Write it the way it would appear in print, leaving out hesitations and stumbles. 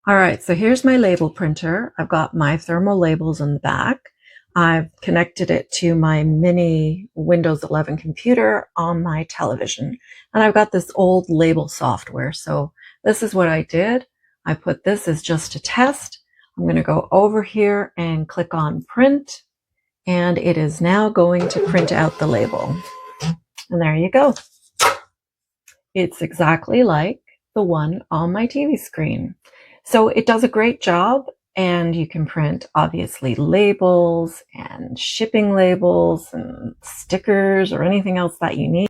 All right, so here's my label printer. I've got my thermal labels in the back. I've connected it to my mini Windows 11 computer on my television. And I've got this old label software. So this is what I did. I put this as just a test. I'm going to go over here and click on print. And it is now going to print out the label. And there you go. It's exactly like the one on my TV screen. So it does a great job, and you can print obviously labels and shipping labels and stickers or anything else that you need.